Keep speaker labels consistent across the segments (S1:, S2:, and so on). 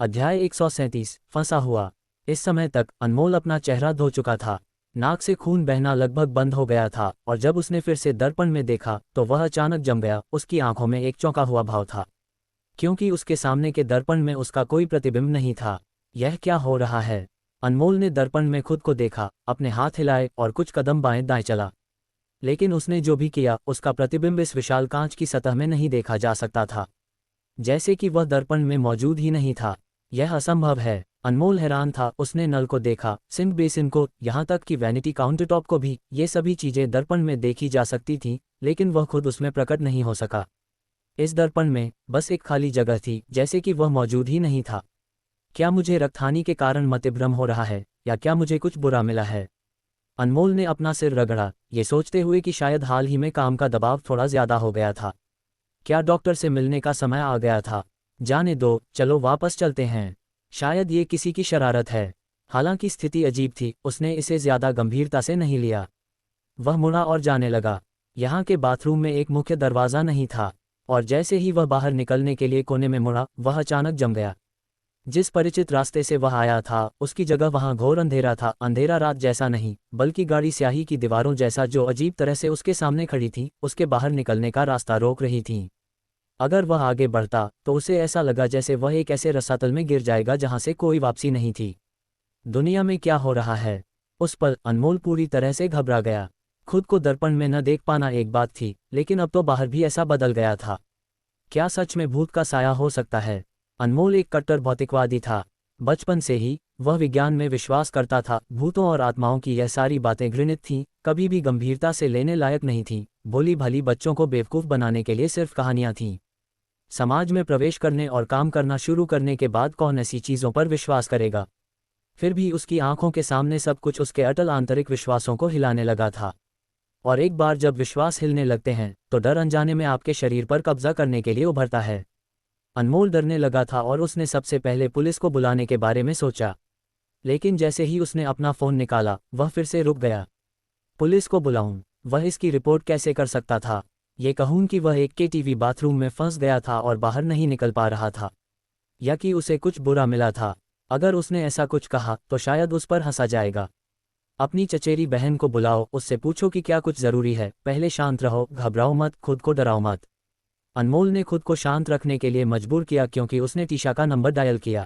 S1: अध्याय 137 फंसा हुआ। इस समय तक अनमोल अपना चेहरा धो चुका था। नाक से खून बहना लगभग बंद हो गया था और जब उसने फिर से दर्पण में देखा तो वह अचानक जम गया। उसकी आंखों में एक चौंका हुआ भाव था, क्योंकि उसके सामने के दर्पण में उसका कोई प्रतिबिंब नहीं था। यह क्या हो रहा है? अनमोल ने दर्पण में खुद को देखा, अपने हाथ हिलाए और कुछ कदम बाएं दाएं चला। लेकिन उसने जो भी किया उसका प्रतिबिंब इस विशाल कांच की सतह में नहीं देखा जा सकता था, जैसे कि वह दर्पण में मौजूद ही नहीं था। यह असंभव है। अनमोल हैरान था। उसने नल को देखा, सिंक बेसिन को, यहाँ तक कि वैनिटी काउंटरटॉप को भी। ये सभी चीजें दर्पण में देखी जा सकती थीं, लेकिन वह खुद उसमें प्रकट नहीं हो सका। इस दर्पण में बस एक खाली जगह थी, जैसे कि वह मौजूद ही नहीं था। क्या मुझे रक्तहानि के कारण मतिभ्रम हो रहा है, या क्या मुझे कुछ बुरा मिला है? अनमोल ने अपना सिर रगड़ा, ये सोचते हुए कि शायद हाल ही में काम का दबाव थोड़ा ज्यादा हो गया था। क्या डॉक्टर से मिलने का समय आ गया था? जाने दो, चलो वापस चलते हैं। शायद ये किसी की शरारत है। हालांकि स्थिति अजीब थी, उसने इसे ज्यादा गंभीरता से नहीं लिया। वह मुड़ा और जाने लगा। यहाँ के बाथरूम में एक मुख्य दरवाज़ा नहीं था, और जैसे ही वह बाहर निकलने के लिए कोने में मुड़ा, वह अचानक जम गया। जिस परिचित रास्ते से वह आया था उसकी जगह वहां घोर अंधेरा था। अंधेरा रात जैसा नहीं, बल्कि गाढ़ी स्याही की दीवारों जैसा, जो अजीब तरह से उसके सामने खड़ी थी, उसके बाहर निकलने का रास्ता रोक रही थी। अगर वह आगे बढ़ता तो उसे ऐसा लगा जैसे वह एक ऐसे रसातल में गिर जाएगा जहां से कोई वापसी नहीं थी। दुनिया में क्या हो रहा है? उस पल अनमोल पूरी तरह से घबरा गया। खुद को दर्पण में न देख पाना एक बात थी, लेकिन अब तो बाहर भी ऐसा बदल गया था। क्या सच में भूत का साया हो सकता है? अनमोल एक कट्टर भौतिकवादी था। बचपन से ही वह विज्ञान में विश्वास करता था। भूतों और आत्माओं की यह सारी बातें घृणित थीं, कभी भी गंभीरता से लेने लायक नहीं थीं। भोली भाली बच्चों को बेवकूफ़ बनाने के लिए सिर्फ कहानियां थीं। समाज में प्रवेश करने और काम करना शुरू करने के बाद कौन ऐसी चीज़ों पर विश्वास करेगा? फिर भी उसकी आंखों के सामने सब कुछ उसके अटल आंतरिक विश्वासों को हिलाने लगा था। और एक बार जब विश्वास हिलने लगते हैं तो डर अनजाने में आपके शरीर पर कब्जा करने के लिए उभरता है। अनमोल डरने लगा था और उसने सबसे पहले पुलिस को बुलाने के बारे में सोचा। लेकिन जैसे ही उसने अपना फ़ोन निकाला, वह फिर से रुक गया। पुलिस को बुलाऊं? वह इसकी रिपोर्ट कैसे कर सकता था? ये कहूं कि वह एक केटीवी बाथरूम में फंस गया था और बाहर नहीं निकल पा रहा था, या कि उसे कुछ बुरा मिला था? अगर उसने ऐसा कुछ कहा तो शायद उस पर हंसा जाएगा। अपनी चचेरी बहन को बुलाओ, उससे पूछो कि क्या कुछ ज़रूरी है। पहले शांत रहो, घबराओ मत, खुद को डराओ मत। अनमोल ने खुद को शांत रखने के लिए मजबूर किया, क्योंकि उसने टीशा का नंबर डायल किया।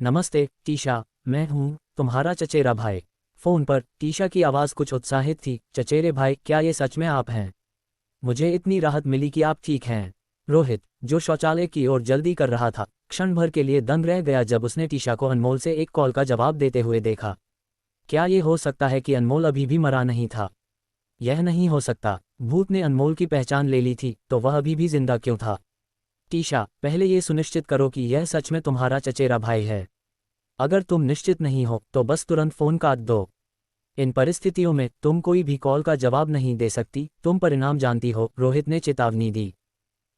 S1: नमस्ते टीशा, मैं हूँ, तुम्हारा चचेरा भाई। फ़ोन पर टीशा की आवाज़ कुछ उत्साहित थी। चचेरे भाई, क्या ये सच में आप हैं? मुझे इतनी राहत मिली कि आप ठीक हैं। रोहित, जो शौचालय की ओर जल्दी कर रहा था, क्षण भर के लिए दंग रह गया जब उसने टीशा को अनमोल से एक कॉल का जवाब देते हुए देखा। क्या ये हो सकता है कि अनमोल अभी भी मरा नहीं था? यह नहीं हो सकता। भूत ने अनमोल की पहचान ले ली थी, तो वह अभी भी जिंदा क्यों था? टीशा, पहले ये सुनिश्चित करो कि यह सच में तुम्हारा चचेरा भाई है। अगर तुम निश्चित नहीं हो तो बस तुरंत फ़ोन काट दो। इन परिस्थितियों में तुम कोई भी कॉल का जवाब नहीं दे सकती, तुम परिणाम जानती हो, रोहित ने चेतावनी दी।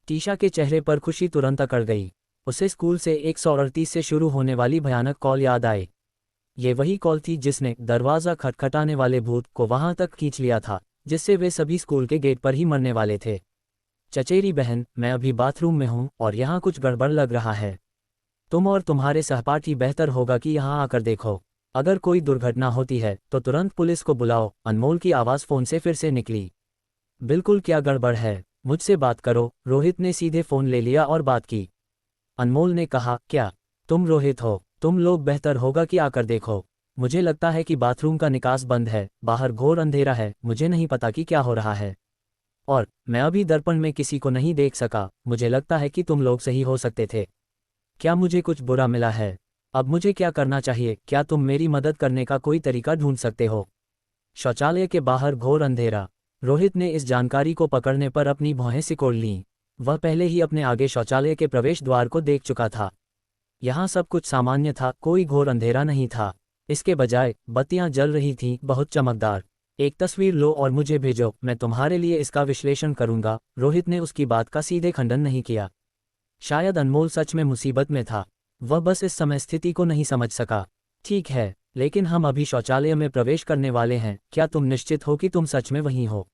S1: टीशा के चेहरे पर खुशी तुरंत अकड़ गई। उसे स्कूल से 138 से शुरू होने वाली भयानक कॉल याद आई। ये वही कॉल थी जिसने दरवाज़ा खटखटाने वाले भूत को वहां तक खींच लिया था, जिससे वे सभी स्कूल के गेट पर ही मरने वाले थे। चचेरी बहन, मैं अभी बाथरूम में हूँ और यहाँ कुछ गड़बड़ लग रहा है। तुम और तुम्हारे सहपाठी बेहतर होगा कि यहाँ आकर देखो। अगर कोई दुर्घटना होती है तो तुरंत पुलिस को बुलाओ। अनमोल की आवाज़ फ़ोन से फिर से निकली। बिल्कुल, क्या गड़बड़ है? मुझसे बात करो। रोहित ने सीधे फ़ोन ले लिया और बात की। अनमोल ने कहा, क्या तुम रोहित हो? तुम लोग बेहतर होगा कि आकर देखो। मुझे लगता है कि बाथरूम का निकास बंद है, बाहर घोर अंधेरा है, मुझे नहीं पता कि क्या हो रहा है। और मैं अभी दर्पण में किसी को नहीं देख सका। मुझे लगता है कि तुम लोग सही हो सकते थे। क्या मुझे कुछ बुरा मिला है? अब मुझे क्या करना चाहिए? क्या तुम मेरी मदद करने का कोई तरीका ढूंढ सकते हो? शौचालय के बाहर घोर अंधेरा। रोहित ने इस जानकारी को पकड़ने पर अपनी भौहें सिकोड़ लीं। वह पहले ही अपने आगे शौचालय के प्रवेश द्वार को देख चुका था। यहाँ सब कुछ सामान्य था, कोई घोर अंधेरा नहीं था। इसके बजाय बत्तियां जल रही थीं, बहुत चमकदार। एक तस्वीर लो और मुझे भेजो, मैं तुम्हारे लिए इसका विश्लेषण करूंगा। रोहित ने उसकी बात का सीधे खंडन नहीं किया। शायद अनमोल सच में मुसीबत में था, वह बस इस समय स्थिति को नहीं समझ सका। ठीक है, लेकिन हम अभी शौचालय में प्रवेश करने वाले हैं। क्या तुम निश्चित हो कि तुम सच में वहीं हो?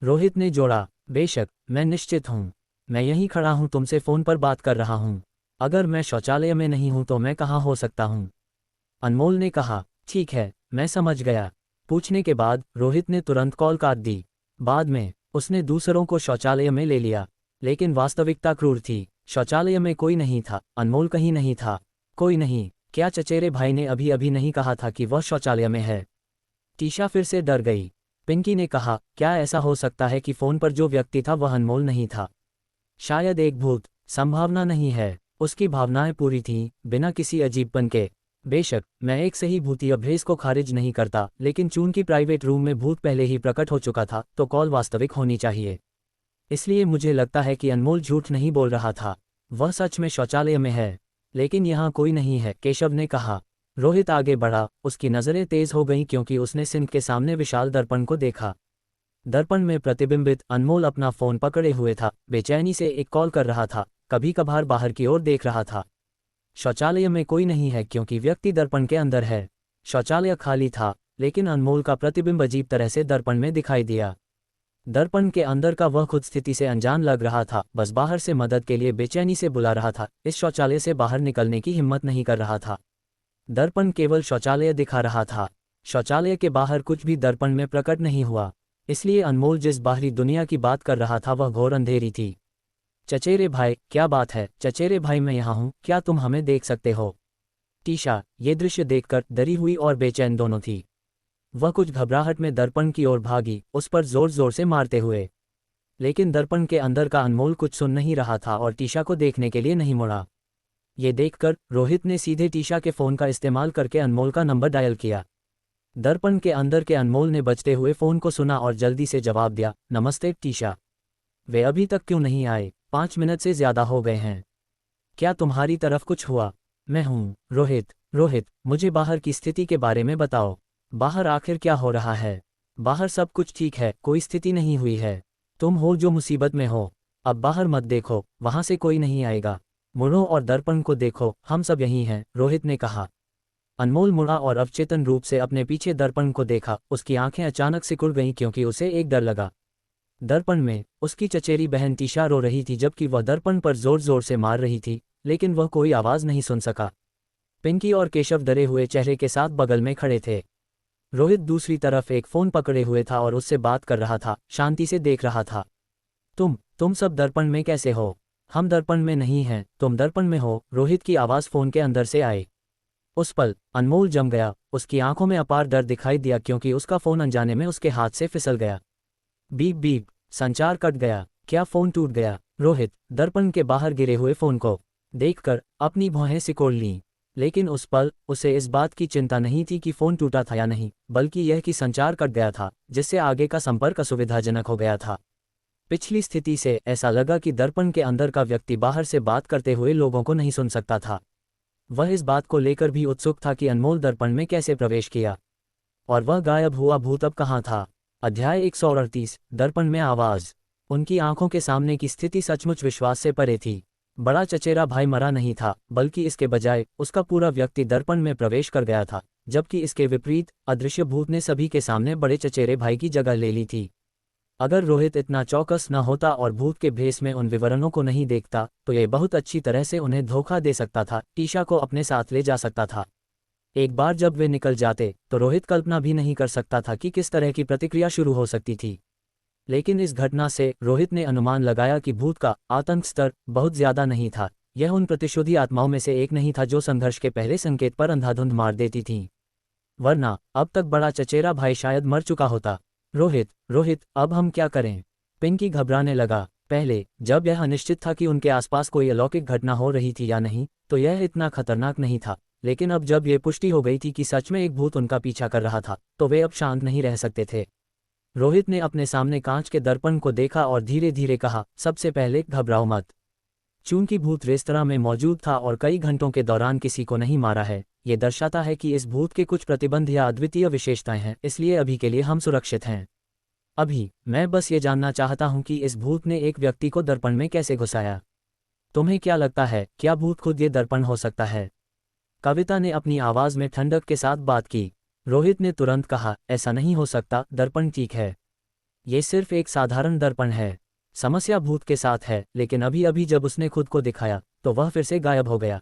S1: रोहित ने जोड़ा। बेशक, मैं निश्चित हूँ। मैं यहीं खड़ा हूँ, तुमसे फ़ोन पर बात कर रहा हूँ। अगर मैं शौचालय में नहीं हूं तो मैं कहाँ हो सकता हूं? अनमोल ने कहा, ठीक है, मैं समझ गया। पूछने के बाद रोहित ने तुरंत कॉल काट दी। बाद में उसने दूसरों को शौचालय में ले लिया, लेकिन वास्तविकता क्रूर थी। शौचालय में कोई नहीं था, अनमोल कहीं नहीं था। कोई नहीं? क्या चचेरे भाई ने अभी अभी नहीं कहा था कि वह शौचालय में है? टीशा फिर से डर गई। पिंकी ने कहा, क्या ऐसा हो सकता है कि फोन पर जो व्यक्ति था वह अनमोल नहीं था? शायद एक भूत। संभावना नहीं है। उसकी भावनाएं पूरी थीं, बिना किसी अजीबपन के। बेशक मैं एक सही भूतीय अभ्यास को खारिज नहीं करता, लेकिन चूंकि प्राइवेट रूम में भूत पहले ही प्रकट हो चुका था तो कॉल वास्तविक होनी चाहिए। इसलिए मुझे लगता है कि अनमोल झूठ नहीं बोल रहा था। वह सच में शौचालय में है। लेकिन यहाँ कोई नहीं है, केशव ने कहा। रोहित आगे बढ़ा, उसकी नज़रें तेज हो गईं क्योंकि उसने सिंक के सामने विशाल दर्पण को देखा। दर्पण में प्रतिबिंबित अनमोल अपना फोन पकड़े हुए था, बेचैनी से एक कॉल कर रहा था, कभी कभार बाहर की ओर देख रहा था। शौचालय में कोई नहीं है क्योंकि व्यक्ति दर्पण के अंदर है। शौचालय खाली था, लेकिन अनमोल का प्रतिबिंब अजीब तरह से दर्पण में दिखाई दिया। दर्पण के अंदर का वह खुद स्थिति से अनजान लग रहा था, बस बाहर से मदद के लिए बेचैनी से बुला रहा था, इस शौचालय से बाहर निकलने की हिम्मत नहीं कर रहा था। दर्पण केवल शौचालय दिखा रहा था। शौचालय के बाहर कुछ भी दर्पण में प्रकट नहीं हुआ, इसलिए अनमोल जिस बाहरी दुनिया की बात कर रहा था वह घोर अंधेरी थी। चचेरे भाई, क्या बात है? चचेरे भाई, मैं यहाँ हूँ, क्या तुम हमें देख सकते हो? टीशा ये दृश्य देखकर डरी हुई और बेचैन दोनों थी। वह कुछ घबराहट में दर्पण की ओर भागी, उस पर जोर जोर से मारते हुए। लेकिन दर्पण के अंदर का अनमोल कुछ सुन नहीं रहा था और टीशा को देखने के लिए नहीं मुड़ा। ये देखकर रोहित ने सीधे टीशा के फ़ोन का इस्तेमाल करके अनमोल का नंबर डायल किया। दर्पण के अंदर के अनमोल ने बजते हुए फ़ोन को सुना और जल्दी से जवाब दिया, नमस्ते टीशा। वे अभी तक क्यों नहीं आए? 5 मिनट से ज़्यादा हो गए हैं। क्या तुम्हारी तरफ कुछ हुआ? मैं हूँ रोहित। रोहित, मुझे बाहर की स्थिति के बारे में बताओ। बाहर आखिर क्या हो रहा है? बाहर सब कुछ ठीक है, कोई स्थिति नहीं हुई है। तुम हो जो मुसीबत में हो। अब बाहर मत देखो, वहां से कोई नहीं आएगा। मुड़ो और दर्पण को देखो, हम सब यहीं हैं, रोहित ने कहा। अनमोल मुड़ा और अवचेतन रूप से अपने पीछे दर्पण को देखा। उसकी आंखें अचानक सिकुड़ गईं क्योंकि उसे एक डर लगा। दर्पण में उसकी चचेरी बहन टीशा रो रही थी जबकि वह दर्पण पर जोर जोर से मार रही थी, लेकिन वह कोई आवाज़ नहीं सुन सका। पिंकी और केशव डरे हुए चेहरे के साथ बगल में खड़े थे। रोहित दूसरी तरफ एक फ़ोन पकड़े हुए था और उससे बात कर रहा था, शांति से देख रहा था। तुम सब दर्पण में कैसे हो? हम दर्पण में नहीं हैं, तुम दर्पण में हो, रोहित की आवाज़ फ़ोन के अंदर से आई। उस पल अनमोल जम गया। उसकी आंखों में अपार डर दिखाई दिया क्योंकि उसका फ़ोन अनजाने में उसके हाथ से फिसल गया। बीप बीप, संचार कट गया। क्या फ़ोन टूट गया? रोहित दर्पण के बाहर गिरे हुए फ़ोन को देखकर अपनी भौहें सिकोड़ लीं। लेकिन उस पल उसे इस बात की चिंता नहीं थी कि फ़ोन टूटा था या नहीं, बल्कि यह कि संचार कट गया था, जिससे आगे का संपर्क असुविधाजनक हो गया था। पिछली स्थिति से ऐसा लगा कि दर्पण के अंदर का व्यक्ति बाहर से बात करते हुए लोगों को नहीं सुन सकता था। वह इस बात को लेकर भी उत्सुक था कि अनमोल दर्पण में कैसे प्रवेश किया, और वह गायब हुआ भूत अब कहाँ था। अध्याय 138, दर्पण में आवाज़। उनकी आंखों के सामने की स्थिति सचमुच विश्वास से परे थी। बड़ा चचेरा भाई मरा नहीं था, बल्कि इसके बजाय उसका पूरा व्यक्ति दर्पण में प्रवेश कर गया था, जबकि इसके विपरीत अदृश्य भूत ने सभी के सामने बड़े चचेरे भाई की जगह ले ली थी। अगर रोहित इतना चौकस न होता और भूत के भेष में उन विवरणों को नहीं देखता, तो ये बहुत अच्छी तरह से उन्हें धोखा दे सकता था, टीशा को अपने साथ ले जा सकता था। एक बार जब वे निकल जाते तो रोहित कल्पना भी नहीं कर सकता था कि किस तरह की प्रतिक्रिया शुरू हो सकती थी। लेकिन इस घटना से रोहित ने अनुमान लगाया कि भूत का आतंक स्तर बहुत ज्यादा नहीं था। यह उन प्रतिशोधी आत्माओं में से एक नहीं था जो संघर्ष के पहले संकेत पर अंधाधुंध मार देती थीं। वरना अब तक बड़ा चचेरा भाई शायद मर चुका होता। रोहित, अब हम क्या करें? पिंकी घबराने लगा। पहले जब यह अनिश्चित था कि उनके आसपास कोई अलौकिक घटना हो रही थी या नहीं, तो यह इतना खतरनाक नहीं था, लेकिन अब जब ये पुष्टि हो गई थी कि सच में एक भूत उनका पीछा कर रहा था, तो वे अब शांत नहीं रह सकते थे। रोहित ने अपने सामने कांच के दर्पण को देखा और धीरे धीरे कहा, सबसे पहले घबराओ मत। चूंकि भूत रेस्तरां में मौजूद था और कई घंटों के दौरान किसी को नहीं मारा है, ये दर्शाता है कि इस भूत के कुछ प्रतिबंध या अद्वितीय विशेषताएं हैं, इसलिए अभी के लिए हम सुरक्षित हैं। अभी मैं बस ये जानना चाहता हूं कि इस भूत ने एक व्यक्ति को दर्पण में कैसे घुसाया। तुम्हें क्या लगता है, क्या भूत खुद ये दर्पण हो सकता है? कविता ने अपनी आवाज़ में ठंडक के साथ बात की। रोहित ने तुरंत कहा, ऐसा नहीं हो सकता, दर्पण ठीक है। ये सिर्फ एक साधारण दर्पण है। समस्या भूत के साथ है, लेकिन अभी अभी जब उसने खुद को दिखाया तो वह फिर से गायब हो गया।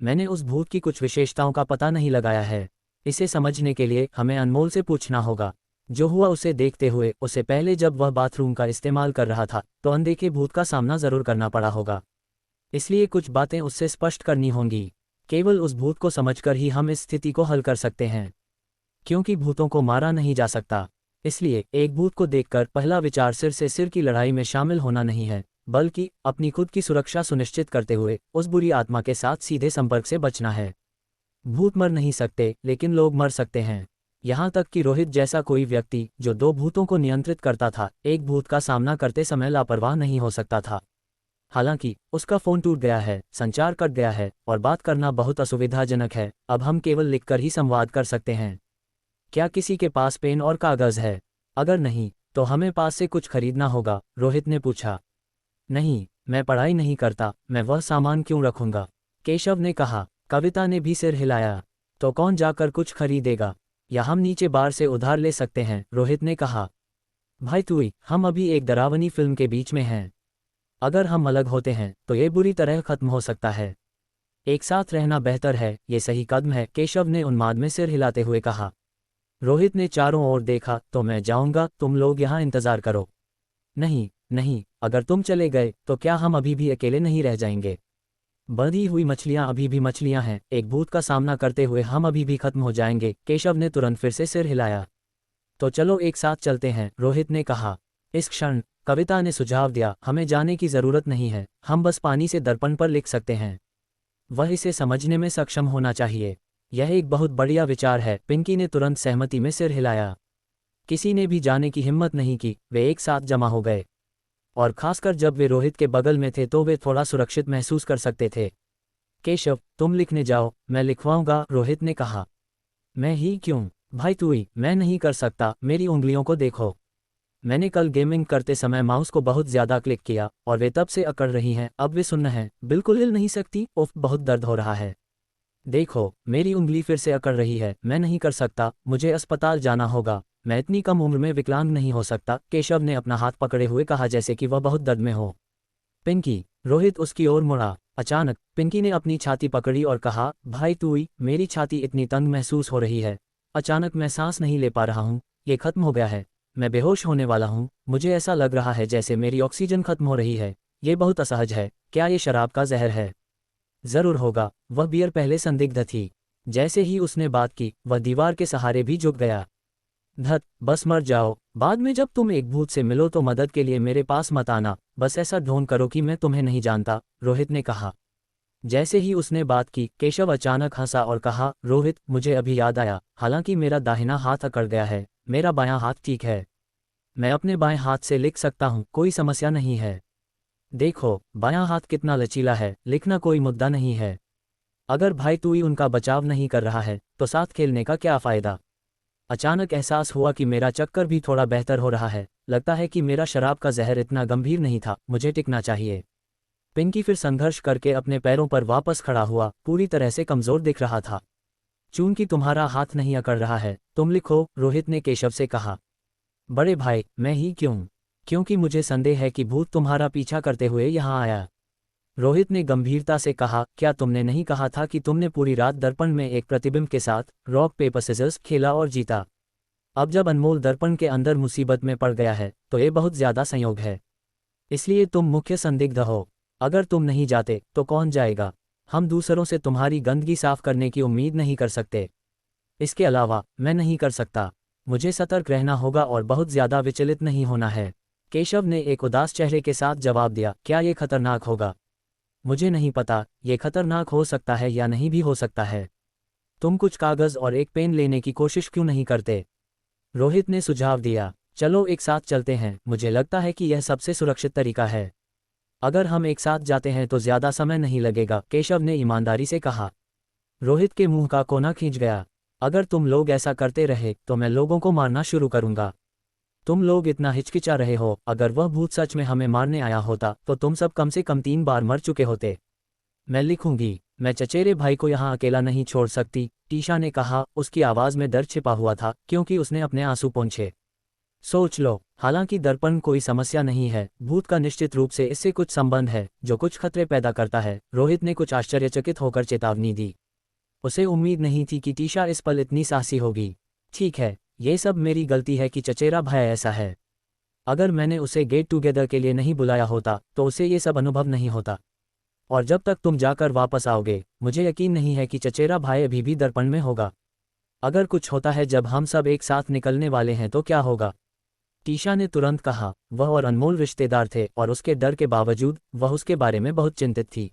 S1: मैंने उस भूत की कुछ विशेषताओं का पता नहीं लगाया है। इसे समझने के लिए हमें अनमोल से पूछना होगा। जो हुआ उसे देखते हुए उसे पहले जब वह बाथरूम का इस्तेमाल कर रहा था तो अनदेखे भूत का सामना ज़रूर करना पड़ा होगा। इसलिए कुछ बातें उससे स्पष्ट करनी होंगी। केवल उस भूत को समझकर ही हम इस स्थिति को हल कर सकते हैं, क्योंकि भूतों को मारा नहीं जा सकता। इसलिए एक भूत को देखकर पहला विचार सिर से सिर की लड़ाई में शामिल होना नहीं है, बल्कि अपनी खुद की सुरक्षा सुनिश्चित करते हुए उस बुरी आत्मा के साथ सीधे संपर्क से बचना है। भूत मर नहीं सकते, लेकिन लोग मर सकते हैं। यहाँ तक कि रोहित जैसा कोई व्यक्ति जो 2 भूतों को नियंत्रित करता था, एक भूत का सामना करते समय लापरवाह नहीं हो सकता था। हालांकि उसका फ़ोन टूट गया है, संचार कट गया है और बात करना बहुत असुविधाजनक है। अब हम केवल लिखकर ही संवाद कर सकते हैं। क्या किसी के पास पेन और कागज़ है? अगर नहीं, तो हमें पास से कुछ खरीदना होगा, रोहित ने पूछा। नहीं, मैं पढ़ाई नहीं करता, मैं वह सामान क्यों रखूंगा? केशव ने कहा। कविता ने भी सिर हिलाया। तो कौन जाकर कुछ खरीदेगा? या हम नीचे बार से उधार ले सकते हैं, रोहित ने कहा। भाई तुई, हम अभी एक डरावनी फिल्म के बीच में हैं। अगर हम अलग होते हैं तो ये बुरी तरह खत्म हो सकता है। एक साथ रहना बेहतर है, ये सही कदम है, केशव ने उन्माद में सिर हिलाते हुए कहा। रोहित ने चारों ओर देखा। तो मैं जाऊंगा, तुम लोग यहाँ इंतजार करो। नहीं नहीं, अगर तुम चले गए तो क्या हम अभी भी अकेले नहीं रह जाएंगे? बंधी हुई मछलियां अभी भी मछलियां हैं, एक भूत का सामना करते हुए हम अभी भी खत्म हो जाएंगे, केशव ने तुरंत फिर से सिर हिलाया। तो चलो एक साथ चलते हैं, रोहित ने कहा। इस क्षण कविता ने सुझाव दिया, हमें जाने की जरूरत नहीं है, हम बस पानी से दर्पण पर लिख सकते हैं। वह इसे समझने में सक्षम होना चाहिए। यह एक बहुत बढ़िया विचार है, पिंकी ने तुरंत सहमति में सिर हिलाया। किसी ने भी जाने की हिम्मत नहीं की। वे एक साथ जमा हो गए, और खासकर जब वे रोहित के बगल में थे तो वे थोड़ा सुरक्षित महसूस कर सकते थे। केशव, तुम लिखने जाओ, मैं लिखवाऊंगा, रोहित ने कहा। मैं ही क्यों? भाई तुई, मैं नहीं कर सकता, मेरी उंगलियों को देखो। मैंने कल गेमिंग करते समय माउस को बहुत ज़्यादा क्लिक किया और वे तब से अकड़ रही हैं, अब वे सुन्न हैं, बिल्कुल हिल नहीं सकती। उफ, बहुत दर्द हो रहा है। देखो, मेरी उंगली फिर से अकड़ रही है, मैं नहीं कर सकता, मुझे अस्पताल जाना होगा, मैं इतनी कम उम्र में विकलांग नहीं हो सकता, केशव ने अपना हाथ पकड़े हुए कहा जैसे कि वह बहुत दर्द में हो। पिंकी, रोहित उसकी ओर मुड़ा। अचानक पिंकी ने अपनी छाती पकड़ी और कहा, भाई तुई, मेरी छाती इतनी तंग महसूस हो रही है। अचानक मैं सांस नहीं ले पा रहा हूँ, ये खत्म हो गया है, मैं बेहोश होने वाला हूँ, मुझे ऐसा लग रहा है जैसे मेरी ऑक्सीजन खत्म हो रही है। ये बहुत असहज है, क्या ये शराब का जहर है? जरूर होगा, वह बियर पहले संदिग्ध थी। जैसे ही उसने बात की, वह दीवार के सहारे भी झुक गया। धत, बस मर जाओ, बाद में जब तुम एक भूत से मिलो तो मदद के लिए मेरे पास मत आना, बस ऐसा ढोंग करो कि मैं तुम्हें नहीं जानता, रोहित ने कहा। जैसे ही उसने बात की, केशव अचानक हंसा और कहा, रोहित, मुझे अभी याद आया, हालांकि मेरा दाहिना हाथ अकड़ गया है, मेरा बायां हाथ ठीक है। मैं अपने बाएं हाथ से लिख सकता हूँ, कोई समस्या नहीं है। देखो, बायां हाथ कितना लचीला है, लिखना कोई मुद्दा नहीं है। अगर भाई तू ही उनका बचाव नहीं कर रहा है तो साथ खेलने का क्या फ़ायदा? अचानक एहसास हुआ कि मेरा चक्कर भी थोड़ा बेहतर हो रहा है, लगता है कि मेरा शराब का जहर इतना गंभीर नहीं था, मुझे टिकना चाहिए। पिंकी फिर संघर्ष करके अपने पैरों पर वापस खड़ा हुआ, पूरी तरह से कमज़ोर दिख रहा था। चूंकि तुम्हारा हाथ नहीं अकड़ रहा है, तुम लिखो, रोहित ने केशव से कहा। बड़े भाई, मैं ही क्यों? क्योंकि मुझे संदेह है कि भूत तुम्हारा पीछा करते हुए यहाँ आया। रोहित ने गंभीरता से कहा, क्या तुमने नहीं कहा था कि तुमने पूरी रात दर्पण में एक प्रतिबिंब के साथ रॉक पेपर सिजर्स खेला और जीता? अब जब अनमोल दर्पण के अंदर मुसीबत में पड़ गया है तो ये बहुत ज़्यादा संयोग है। इसलिए तुम मुख्य संदिग्ध हो। अगर तुम नहीं जाते तो कौन जाएगा? हम दूसरों से तुम्हारी गंदगी साफ करने की उम्मीद नहीं कर सकते। इसके अलावा मैं नहीं कर सकता। मुझे सतर्क रहना होगा और बहुत ज़्यादा विचलित नहीं होना है। केशव ने एक उदास चेहरे के साथ जवाब दिया, क्या ये खतरनाक होगा? मुझे नहीं पता, ये खतरनाक हो सकता है या नहीं भी हो सकता है। तुम कुछ कागज़ और एक पेन लेने की कोशिश क्यों नहीं करते? रोहित ने सुझाव दिया। चलो एक साथ चलते हैं, मुझे लगता है कि यह सबसे सुरक्षित तरीका है। अगर हम एक साथ जाते हैं तो ज़्यादा समय नहीं लगेगा, केशव ने ईमानदारी से कहा। रोहित के मुंह का कोना खींच गया। अगर तुम लोग ऐसा करते रहे तो मैं लोगों को मारना शुरू करूंगा। तुम लोग इतना हिचकिचा रहे हो, अगर वह भूत सच में हमें मारने आया होता तो तुम सब कम से कम 3 बार मर चुके होते। मैं लिखूंगी, मैं चचेरे भाई को यहाँ अकेला नहीं छोड़ सकती, टीशा ने कहा। उसकी आवाज़ में डर छिपा हुआ था क्योंकि उसने अपने आंसू पोंछे। सोच लो, हालांकि दर्पण कोई समस्या नहीं है, भूत का निश्चित रूप से इससे कुछ संबंध है जो कुछ खतरे पैदा करता है। रोहित ने कुछ आश्चर्यचकित होकर चेतावनी दी। उसे उम्मीद नहीं थी कि टीशा इस पल इतनी साहसी होगी। ठीक है, ये सब मेरी गलती है कि चचेरा भाई ऐसा है। अगर मैंने उसे गेट टुगेदर के लिए नहीं बुलाया होता तो उसे ये सब अनुभव नहीं होता। और जब तक तुम जाकर वापस आओगे, मुझे यकीन नहीं है कि चचेरा भाई अभी भी दर्पण में होगा। अगर कुछ होता है जब हम सब एक साथ निकलने वाले हैं तो क्या होगा? टीशा ने तुरंत कहा। वह और अनमोल रिश्तेदार थे और उसके डर के बावजूद वह उसके बारे में बहुत चिंतित थी।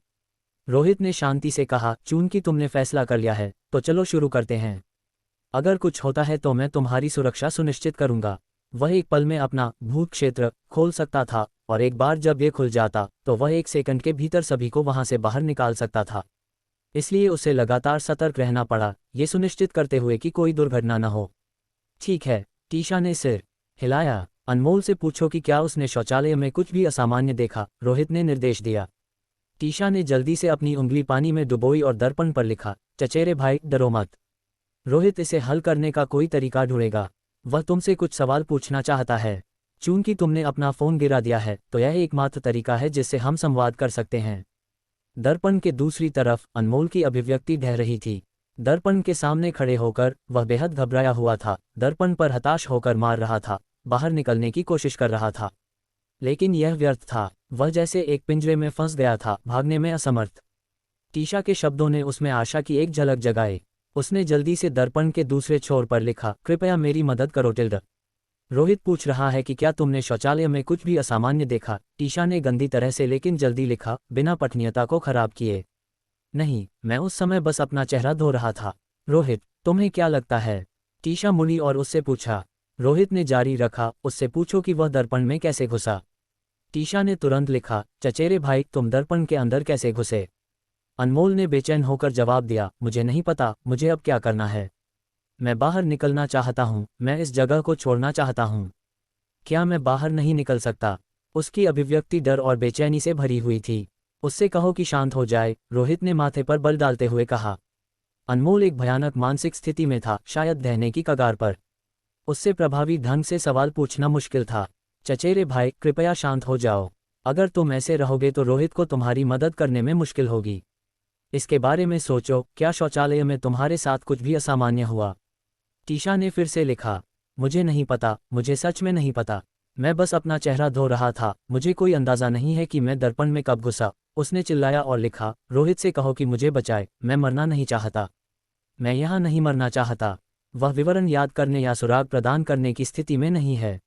S1: रोहित ने शांति से कहा, चूंकि तुमने फैसला कर लिया है तो चलो शुरू करते हैं। अगर कुछ होता है तो मैं तुम्हारी सुरक्षा सुनिश्चित करूंगा। वह एक पल में अपना भूत क्षेत्र खोल सकता था और एक बार जब ये खुल जाता तो वह 1 सेकंड के भीतर सभी को वहां से बाहर निकाल सकता था। इसलिए उसे लगातार सतर्क रहना पड़ा, ये सुनिश्चित करते हुए कि कोई दुर्घटना न हो। ठीक है, टीशा ने सिर हिलाया। अनमोल से पूछो कि क्या उसने शौचालय में कुछ भी असामान्य देखा, रोहित ने निर्देश दिया। टीशा ने जल्दी से अपनी उंगली पानी में डुबोई और दर्पण पर लिखा, चचेरे भाई डरो मत। रोहित इसे हल करने का कोई तरीका ढूंढेगा। वह तुमसे कुछ सवाल पूछना चाहता है। चूंकि तुमने अपना फोन गिरा दिया है तो यह एकमात्र तरीका है जिससे हम संवाद कर सकते हैं। दर्पण के दूसरी तरफ अनमोल की अभिव्यक्ति ढह रही थी। दर्पण के सामने खड़े होकर वह बेहद घबराया हुआ था, दर्पण पर हताश होकर मार रहा था, बाहर निकलने की कोशिश कर रहा था। लेकिन यह व्यर्थ था, वह जैसे एक पिंजरे में फंस गया था, भागने में असमर्थ। टीशा के शब्दों ने उसमें आशा की एक झलक जगाई। उसने जल्दी से दर्पण के दूसरे छोर पर लिखा, कृपया मेरी मदद करो टिल्ड। रोहित पूछ रहा है कि क्या तुमने शौचालय में कुछ भी असामान्य देखा? टीशा ने गंदी तरह से लेकिन जल्दी लिखा, बिना पठनीयता को खराब किए। नहीं, मैं उस समय बस अपना चेहरा धो रहा था। रोहित, तुम्हें क्या लगता है? टीशा मुड़ी और उससे पूछा। रोहित ने जारी रखा, उससे पूछो कि वह दर्पण में कैसे घुसा। टीशा ने तुरंत लिखा, चचेरे भाई तुम दर्पण के अंदर कैसे घुसे? अनमोल ने बेचैन होकर जवाब दिया, मुझे नहीं पता, मुझे अब क्या करना है। मैं बाहर निकलना चाहता हूँ, मैं इस जगह को छोड़ना चाहता हूँ। क्या मैं बाहर नहीं निकल सकता? उसकी अभिव्यक्ति डर और बेचैनी से भरी हुई थी। उससे कहो कि शांत हो जाए, रोहित ने माथे पर बल डालते हुए कहा। अनमोल एक भयानक मानसिक स्थिति में था, शायद दहने की कगार पर। उससे प्रभावी ढंग से सवाल पूछना मुश्किल था। चचेरे भाई कृपया शांत हो जाओ। अगर तुम ऐसे रहोगे तो रोहित को तुम्हारी मदद करने में मुश्किल होगी। इसके बारे में सोचो, क्या शौचालय में तुम्हारे साथ कुछ भी असामान्य हुआ? टीशा ने फिर से लिखा, मुझे नहीं पता, मुझे सच में नहीं पता। मैं बस अपना चेहरा धो रहा था, मुझे कोई अंदाजा नहीं है कि मैं दर्पण में कब घुसा। उसने चिल्लाया और लिखा, रोहित से कहो कि मुझे बचाए, मैं मरना नहीं चाहता। मैं यहाँ नहीं मरना चाहता। वह विवरण याद करने या सुराग प्रदान करने की स्थिति में नहीं है।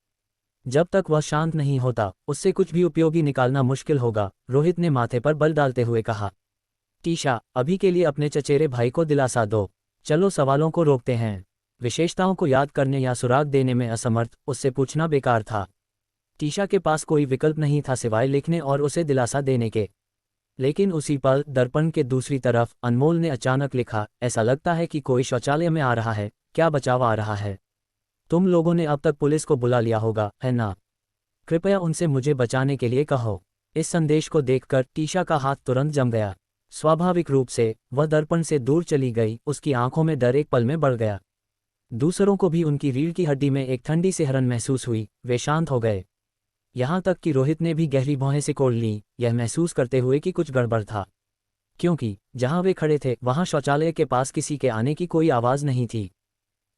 S1: जब तक वह शांत नहीं होता, उससे कुछ भी उपयोगी निकालना मुश्किल होगा, रोहित ने माथे पर बल डालते हुए कहा। टीशा, अभी के लिए अपने चचेरे भाई को दिलासा दो। चलो सवालों को रोकते हैं। विशेषताओं को याद करने या सुराग देने में असमर्थ उससे पूछना बेकार था। टीशा के पास कोई विकल्प नहीं था सिवाय लिखने और उसे दिलासा देने के। लेकिन उसी पल दर्पण के दूसरी तरफ अनमोल ने अचानक लिखा, ऐसा लगता है कि कोई शौचालय में आ रहा है, क्या बचाव आ रहा है? तुम लोगों ने अब तक पुलिस को बुला लिया होगा, है ना? कृपया उनसे मुझे बचाने के लिए कहो। इस संदेश को देखकर टीशा का हाथ तुरंत जम गया। स्वाभाविक रूप से वह दर्पण से दूर चली गई, उसकी आंखों में डर एक पल में बढ़ गया। दूसरों को भी उनकी रीढ़ की हड्डी में एक ठंडी सिहरन महसूस हुई, वे शांत हो गए। यहाँ तक कि रोहित ने भी गहरी भौहें सिकोड़ लीं, यह महसूस करते हुए कि कुछ गड़बड़ था। क्योंकि जहाँ वे खड़े थे वहाँ शौचालय के पास किसी के आने की कोई आवाज़ नहीं थी।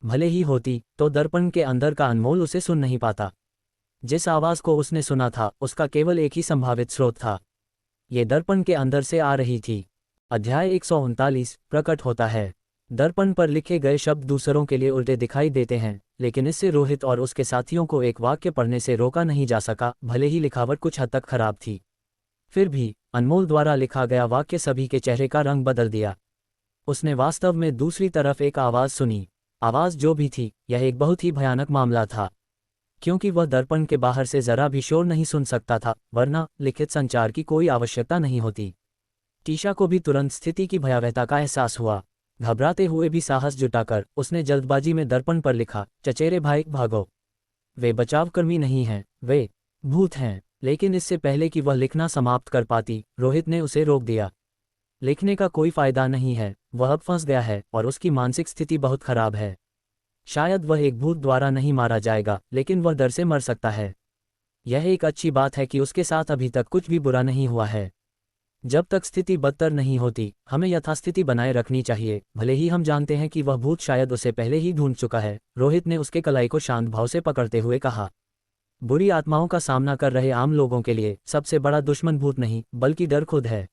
S1: भले ही होती तो दर्पण के अंदर का अनमोल उसे सुन नहीं पाता। जिस आवाज़ को उसने सुना था उसका केवल एक ही संभावित स्रोत था। ये दर्पण के अंदर से आ रही थी। अध्याय 139 प्रकट होता है। दर्पण पर लिखे गए शब्द दूसरों के लिए उल्टे दिखाई देते हैं, लेकिन इससे रोहित और उसके साथियों को एक वाक्य पढ़ने से रोका नहीं जा सका, भले ही लिखावट कुछ हद तक खराब थी। फिर भी अनमोल द्वारा लिखा गया वाक्य सभी के चेहरे का रंग बदल दिया। उसने वास्तव में दूसरी तरफ एक आवाज़ सुनी। आवाज़ जो भी थी, यह एक बहुत ही भयानक मामला था। क्योंकि वह दर्पण के बाहर से जरा भी शोर नहीं सुन सकता था, वरना लिखित संचार की कोई आवश्यकता नहीं होती। टीशा को भी तुरंत स्थिति की भयावहता का एहसास हुआ। घबराते हुए भी साहस जुटाकर उसने जल्दबाजी में दर्पण पर लिखा, चचेरे भाई भागो। वे बचावकर्मी नहीं हैं, वे भूत हैं। लेकिन इससे पहले कि वह लिखना समाप्त कर पाती, रोहित ने उसे रोक दिया। लिखने का कोई फायदा नहीं है, वह अब फंस गया है और उसकी मानसिक स्थिति बहुत खराब है। शायद वह एक भूत द्वारा नहीं मारा जाएगा, लेकिन वह डर से मर सकता है। यह एक अच्छी बात है कि उसके साथ अभी तक कुछ भी बुरा नहीं हुआ है। जब तक स्थिति बदतर नहीं होती, हमें यथास्थिति बनाए रखनी चाहिए, भले ही हम जानते हैं कि वह भूत शायद उसे पहले ही ढूंढ चुका है। रोहित ने उसके कलाई को शांत भाव से पकड़ते हुए कहा। बुरी आत्माओं का सामना कर रहे आम लोगों के लिए सबसे बड़ा दुश्मन भूत नहीं, बल्कि डर खुद है।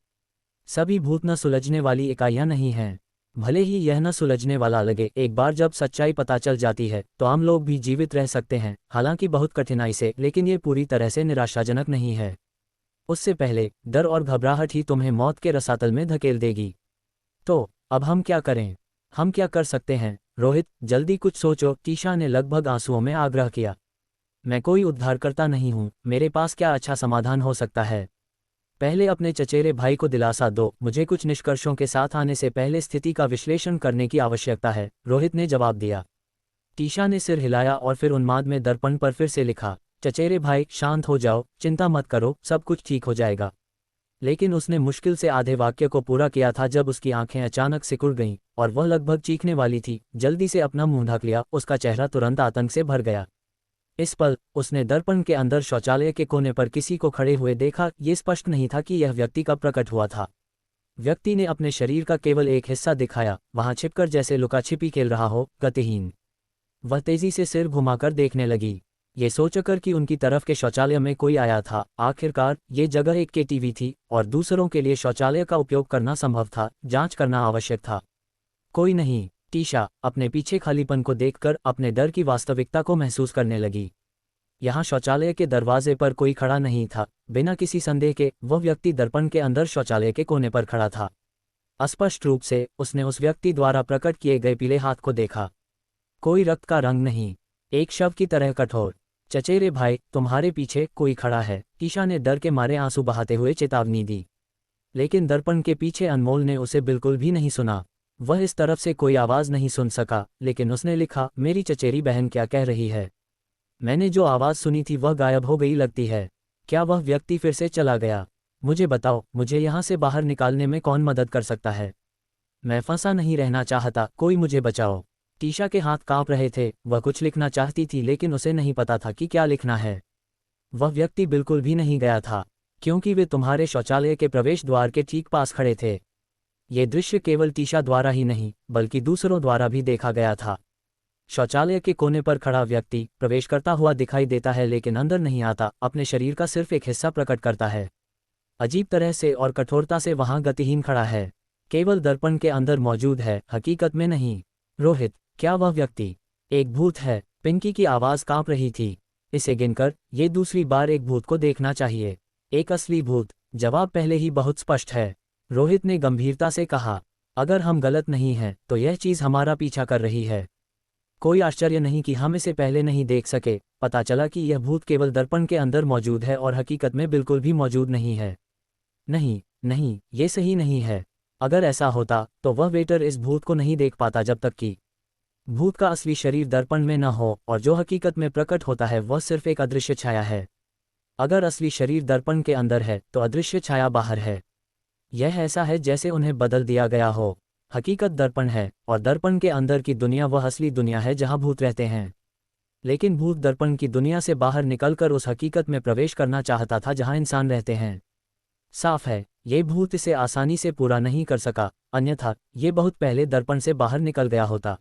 S1: सभी भूत न सुलझने वाली इकाइयां नहीं हैं। भले ही यह न सुलझने वाला लगे, एक बार जब सच्चाई पता चल जाती है तो आम लोग भी जीवित रह सकते हैं, हालांकि बहुत कठिनाई से, लेकिन ये पूरी तरह से निराशाजनक नहीं है। उससे पहले डर और घबराहट ही तुम्हें मौत के रसातल में धकेल देगी। तो अब हम क्या करें? हम क्या कर सकते हैं? रोहित, जल्दी कुछ सोचो, टीशा ने लगभग आंसुओं में आग्रह किया। मैं कोई उद्धारकर्ता नहीं हूं, मेरे पास क्या अच्छा समाधान हो सकता है? पहले अपने चचेरे भाई को दिलासा दो, मुझे कुछ निष्कर्षों के साथ आने से पहले स्थिति का विश्लेषण करने की आवश्यकता है, रोहित ने जवाब दिया। टीशा ने सिर हिलाया और फिर उन्माद में दर्पण पर फिर से लिखा, चचेरे भाई, शांत हो जाओ, चिंता मत करो, सब कुछ ठीक हो जाएगा। लेकिन उसने मुश्किल से आधे वाक्य को पूरा किया था जब उसकी आंखें अचानक सिकुड़ गईं और वह लगभग चीखने वाली थी। जल्दी से अपना मुंह ढक लिया, उसका चेहरा तुरंत आतंक से भर गया। इस पल उसने दर्पण के अंदर शौचालय के कोने पर किसी को खड़े हुए देखा। ये स्पष्ट नहीं था कि यह व्यक्ति कब प्रकट हुआ था। व्यक्ति ने अपने शरीर का केवल एक हिस्सा दिखाया, वहां छिपकर जैसे लुका छिपी खेल रहा हो, गतिहीन। वह तेजी से सिर घुमाकर देखने लगी, ये सोचकर कि उनकी तरफ के शौचालय में कोई आया था। आखिरकार ये जगह एक केटीवी थी और दूसरों के लिए शौचालय का उपयोग करना संभव था, जांच करना आवश्यक था। कोई नहीं। टीशा अपने पीछे खालीपन को देखकर अपने डर की वास्तविकता को महसूस करने लगी। यहाँ शौचालय के दरवाजे पर कोई खड़ा नहीं था। बिना किसी संदेह के वह व्यक्ति दर्पण के अंदर शौचालय के कोने पर खड़ा था। स्पष्ट रूप से उसने उस व्यक्ति द्वारा प्रकट किए गए पीले हाथ को देखा। कोई रक्त का रंग नहीं, एक शव की तरह कठोर। चचेरे भाई, तुम्हारे पीछे कोई खड़ा है, टीशा ने डर के मारे आंसू बहाते हुए चेतावनी दी। लेकिन दर्पण के पीछे अनमोल ने उसे बिल्कुल भी नहीं सुना। वह इस तरफ से कोई आवाज़ नहीं सुन सका, लेकिन उसने लिखा, मेरी चचेरी बहन क्या कह रही है? मैंने जो आवाज़ सुनी थी वह गायब हो गई लगती है। क्या वह व्यक्ति फिर से चला गया? मुझे बताओ, मुझे यहाँ से बाहर निकालने में कौन मदद कर सकता है? मैं फंसा नहीं रहना चाहता, कोई मुझे बचाओ। टीशा के हाथ कांप रहे थे। वह कुछ लिखना चाहती थी लेकिन उसे नहीं पता था कि क्या लिखना है। वह व्यक्ति बिल्कुल भी नहीं गया था, क्योंकि वे तुम्हारे शौचालय के प्रवेश द्वार के ठीक पास खड़े थे। ये दृश्य केवल टीशा द्वारा ही नहीं, बल्कि दूसरों द्वारा भी देखा गया था। शौचालय के कोने पर खड़ा व्यक्ति प्रवेश करता हुआ दिखाई देता है लेकिन अंदर नहीं आता, अपने शरीर का सिर्फ एक हिस्सा प्रकट करता है। अजीब तरह से और कठोरता से वहां गतिहीन खड़ा है, केवल दर्पण के अंदर मौजूद है, हकीकत में नहीं। रोहित, क्या वह व्यक्ति एक भूत है? पिंकी की आवाज़ कांप रही थी। इसे गिनकर ये दूसरी बार एक भूत को देखना चाहिए। एक असली भूत? जवाब पहले ही बहुत स्पष्ट है, रोहित ने गंभीरता से कहा। अगर हम गलत नहीं हैं तो यह चीज़ हमारा पीछा कर रही है। कोई आश्चर्य नहीं कि हम इसे पहले नहीं देख सके। पता चला कि यह भूत केवल दर्पण के अंदर मौजूद है और हकीकत में बिल्कुल भी मौजूद नहीं है। नहीं नहीं, ये सही नहीं है। अगर ऐसा होता तो वह वेटर इस भूत को नहीं देख पाता जब तक कि भूत का असली शरीर दर्पण में न हो, और जो हकीकत में प्रकट होता है वह सिर्फ एक अदृश्य छाया है। अगर असली शरीर दर्पण के अंदर है तो अदृश्य छाया बाहर है। यह ऐसा है जैसे उन्हें बदल दिया गया हो। हकीकत दर्पण है और दर्पण के अंदर की दुनिया वह असली दुनिया है जहां भूत रहते हैं। लेकिन भूत दर्पण की दुनिया से बाहर निकलकर उस हकीकत में प्रवेश करना चाहता था जहां इंसान रहते हैं। साफ है, ये भूत इसे आसानी से पूरा नहीं कर सका, अन्यथा ये बहुत पहले दर्पण से बाहर निकल गया होता।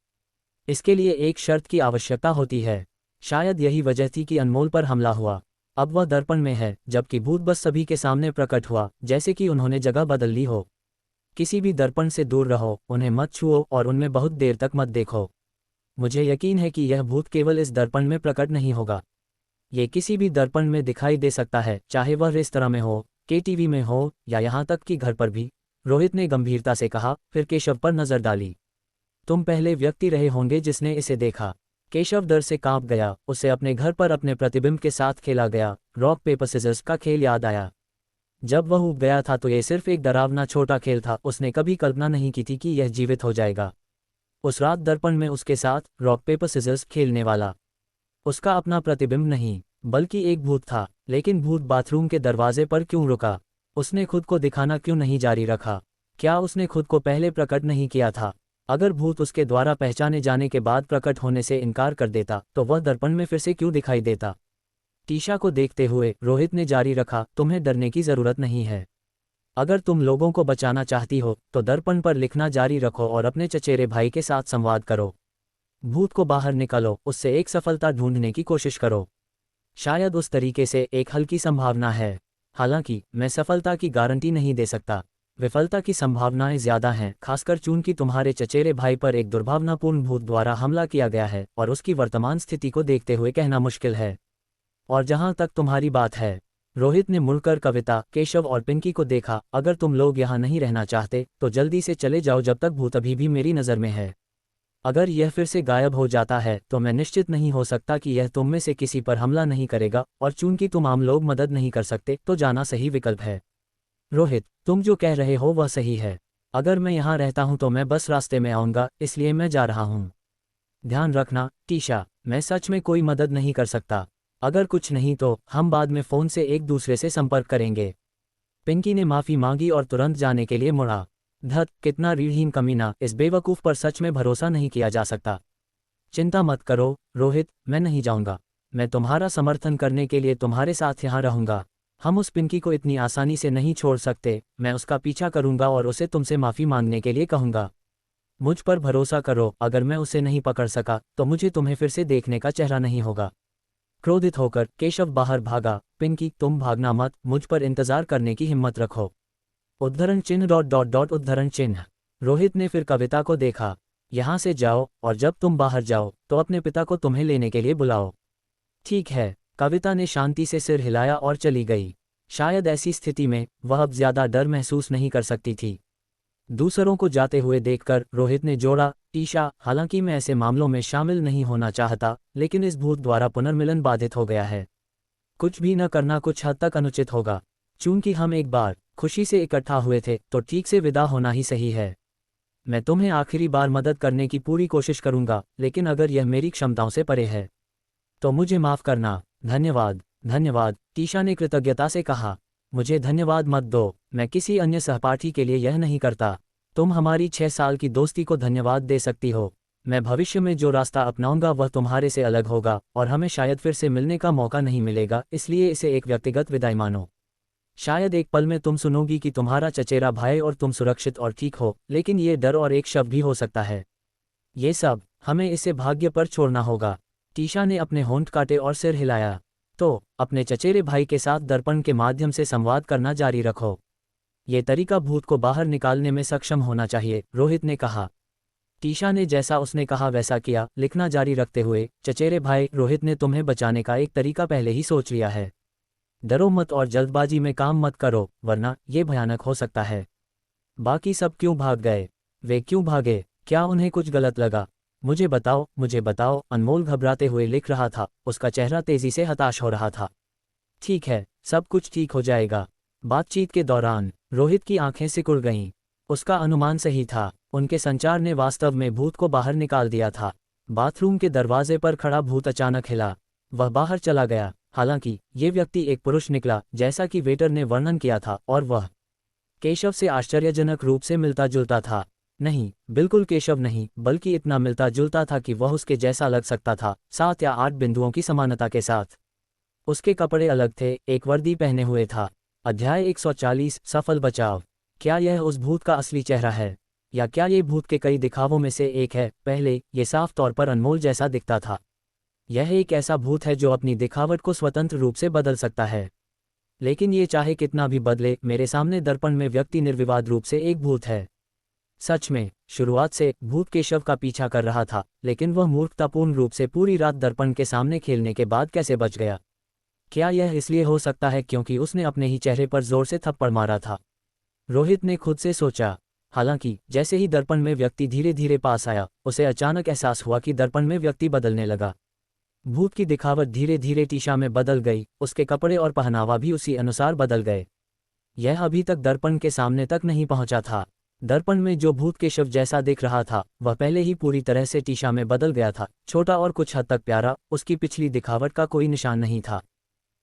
S1: इसके लिए एक शर्त की आवश्यकता होती है। शायद यही वजह थी कि अनमोल पर हमला हुआ। अब वह दर्पण में है, जबकि भूत बस सभी के सामने प्रकट हुआ, जैसे कि उन्होंने जगह बदल ली हो। किसी भी दर्पण से दूर रहो, उन्हें मत छुओ और उनमें बहुत देर तक मत देखो। मुझे यकीन है कि यह भूत केवल इस दर्पण में प्रकट नहीं होगा। ये किसी भी दर्पण में दिखाई दे सकता है, चाहे वह रेस्तरां में हो, केटीवी में हो या यहाँ तक कि घर पर भी, रोहित ने गंभीरता से कहा, फिर केशव पर नजर डाली। तुम पहले व्यक्ति रहे होंगे जिसने इसे देखा। केशव डर से कांप गया। उसे अपने घर पर अपने प्रतिबिंब के साथ खेला गया रॉक पेपर सिजर्स का खेल याद आया। जब वह उब गया था तो यह सिर्फ एक डरावना छोटा खेल था। उसने कभी कल्पना नहीं की थी कि यह जीवित हो जाएगा। उस रात दर्पण में उसके साथ रॉक पेपर सिजर्स खेलने वाला उसका अपना प्रतिबिंब नहीं, बल्कि एक भूत था। लेकिन भूत बाथरूम के दरवाजे पर क्यों रुका? उसने खुद को दिखाना क्यों नहीं जारी रखा? क्या उसने खुद को पहले प्रकट नहीं किया था? अगर भूत उसके द्वारा पहचाने जाने के बाद प्रकट होने से इनकार कर देता तो वह दर्पण में फिर से क्यों दिखाई देता? टीशा को देखते हुए रोहित ने जारी रखा, तुम्हें डरने की जरूरत नहीं है। अगर तुम लोगों को बचाना चाहती हो तो दर्पण पर लिखना जारी रखो और अपने चचेरे भाई के साथ संवाद करो। भूत को बाहर निकालो, उससे एक सफलता ढूंढने की कोशिश करो। शायद उस तरीके से एक हल्की संभावना है। हालांकि मैं सफलता की गारंटी नहीं दे सकता। विफलता की संभावनाएं ज्यादा हैं, खासकर चूंकि तुम्हारे चचेरे भाई पर एक दुर्भावनापूर्ण भूत द्वारा हमला किया गया है और उसकी वर्तमान स्थिति को देखते हुए कहना मुश्किल है। और जहां तक तुम्हारी बात है, रोहित ने मुड़कर कविता, केशव और पिंकी को देखा, अगर तुम लोग यहाँ नहीं रहना चाहते तो जल्दी से चले जाओ जब तक भूत अभी भी मेरी नज़र में है। अगर यह फिर से गायब हो जाता है तो मैं निश्चित नहीं हो सकता कि यह तुम में से किसी पर हमला नहीं करेगा, और चूंकि तुम आम लोग मदद नहीं कर सकते तो जाना सही विकल्प है। रोहित, तुम जो कह रहे हो वह सही है। अगर मैं यहाँ रहता हूँ तो मैं बस रास्ते में आऊँगा, इसलिए मैं जा रहा हूँ। ध्यान रखना टीशा, मैं सच में कोई मदद नहीं कर सकता। अगर कुछ नहीं तो हम बाद में फ़ोन से एक दूसरे से संपर्क करेंगे। पिंकी ने माफ़ी मांगी और तुरंत जाने के लिए मुड़ा। धत, कितना रीढ़हीन कमीना, इस बेवकूफ़ पर सच में भरोसा नहीं किया जा सकता। चिंता मत करो रोहित, मैं नहीं जाऊँगा। मैं तुम्हारा समर्थन करने के लिए तुम्हारे साथ यहाँ रहूँगा। हम उस पिंकी को इतनी आसानी से नहीं छोड़ सकते। मैं उसका पीछा करूँगा और उसे तुमसे माफ़ी मांगने के लिए कहूँगा। मुझ पर भरोसा करो, अगर मैं उसे नहीं पकड़ सका तो मुझे तुम्हें फिर से देखने का चेहरा नहीं होगा। क्रोधित होकर केशव बाहर भागा। पिंकी, तुम भागना मत, मुझ पर इंतजार करने की हिम्मत रखो। उद्धरण चिन्ह ... उद्धरण चिन्ह। रोहित ने फिर कविता को देखा। यहाँ से जाओ और जब तुम बाहर जाओ तो अपने पिता को तुम्हें लेने के लिए बुलाओ। ठीक है। कविता ने शांति से सिर हिलाया और चली गई। शायद ऐसी स्थिति में वह अब ज्यादा डर महसूस नहीं कर सकती थी। दूसरों को जाते हुए देखकर रोहित ने जोड़ा, टीशा, हालांकि मैं ऐसे मामलों में शामिल नहीं होना चाहता, लेकिन इस भूत द्वारा पुनर्मिलन बाधित हो गया है। कुछ भी न करना कुछ हद तक अनुचित होगा। चूंकि हम एक बार खुशी से इकट्ठा हुए थे तो ठीक से विदा होना ही सही है। मैं तुम्हें आखिरी बार मदद करने की पूरी कोशिश करूंगा, लेकिन अगर यह मेरी क्षमताओं से परे है तो मुझे माफ़ करना। धन्यवाद। धन्यवाद, टीशा ने कृतज्ञता से कहा। मुझे धन्यवाद मत दो, मैं किसी अन्य सहपाठी के लिए यह नहीं करता। तुम हमारी 6 साल की दोस्ती को धन्यवाद दे सकती हो। मैं भविष्य में जो रास्ता अपनाऊंगा वह तुम्हारे से अलग होगा और हमें शायद फिर से मिलने का मौका नहीं मिलेगा, इसलिए इसे एक व्यक्तिगत विदाई मानो। शायद एक पल में तुम सुनोगी कि तुम्हारा चचेरा भाई और तुम सुरक्षित और ठीक हो, लेकिन ये डर और एक शब्द भी हो सकता है। ये सब हमें इसे भाग्य पर छोड़ना होगा। टीशा ने अपने होंठ काटे और सिर हिलाया। तो अपने चचेरे भाई के साथ दर्पण के माध्यम से संवाद करना जारी रखो। ये तरीका भूत को बाहर निकालने में सक्षम होना चाहिए, रोहित ने कहा। टीशा ने जैसा उसने कहा वैसा किया, लिखना जारी रखते हुए, चचेरे भाई, रोहित ने तुम्हें बचाने का एक तरीका पहले ही सोच लिया है। डरो मत और जल्दबाजी में काम मत करो, वरना ये भयानक हो सकता है। बाकी सब क्यों भाग गए? वे क्यों भागे? क्या उन्हें कुछ गलत लगा? मुझे बताओ, अनमोल घबराते हुए लिख रहा था, उसका चेहरा तेजी से हताश हो रहा था। ठीक है, सब कुछ ठीक हो जाएगा। बातचीत के दौरान रोहित की आंखें सिकुड़ गईं। उसका अनुमान सही था, उनके संचार ने वास्तव में भूत को बाहर निकाल दिया था। बाथरूम के दरवाजे पर खड़ा भूत अचानक हिला। वह बाहर चला गया। हालांकि ये व्यक्ति एक पुरुष निकला, जैसा कि वेटर ने वर्णन किया था, और वह केशव से आश्चर्यजनक रूप से मिलता जुलता था। नहीं, बिल्कुल केशव नहीं, बल्कि इतना मिलता जुलता था कि वह उसके जैसा लग सकता था, 7 या 8 बिंदुओं की समानता के साथ। उसके कपड़े अलग थे, एक वर्दी पहने हुए था। अध्याय 140, सफल बचाव। क्या यह उस भूत का असली चेहरा है, या क्या ये भूत के कई दिखावों में से एक है? पहले ये साफ तौर पर अनमोल जैसा दिखता था। यह एक ऐसा भूत है जो अपनी दिखावट को स्वतंत्र रूप से बदल सकता है, लेकिन ये चाहे कितना भी बदले, मेरे सामने दर्पण में व्यक्ति निर्विवाद रूप से एक भूत है। सच में, शुरुआत से भूत केशव का पीछा कर रहा था, लेकिन वह मूर्खतापूर्ण रूप से पूरी रात दर्पण के सामने खेलने के बाद कैसे बच गया? क्या यह इसलिए हो सकता है क्योंकि उसने अपने ही चेहरे पर जोर से थप्पड़ मारा था? रोहित ने खुद से सोचा। हालांकि जैसे ही दर्पण में व्यक्ति धीरे धीरे पास आया, उसे अचानक एहसास हुआ कि दर्पण में व्यक्ति बदलने लगा। भूत की दिखावट धीरे धीरे टीशा में बदल गई, उसके कपड़े और पहनावा भी उसी अनुसार बदल गए। यह अभी तक दर्पण के सामने तक नहीं पहुंचा था। दर्पण में जो भूत केशव जैसा दिख रहा था वह पहले ही पूरी तरह से टीशा में बदल गया था, छोटा और कुछ हद तक प्यारा। उसकी पिछली दिखावट का कोई निशान नहीं था।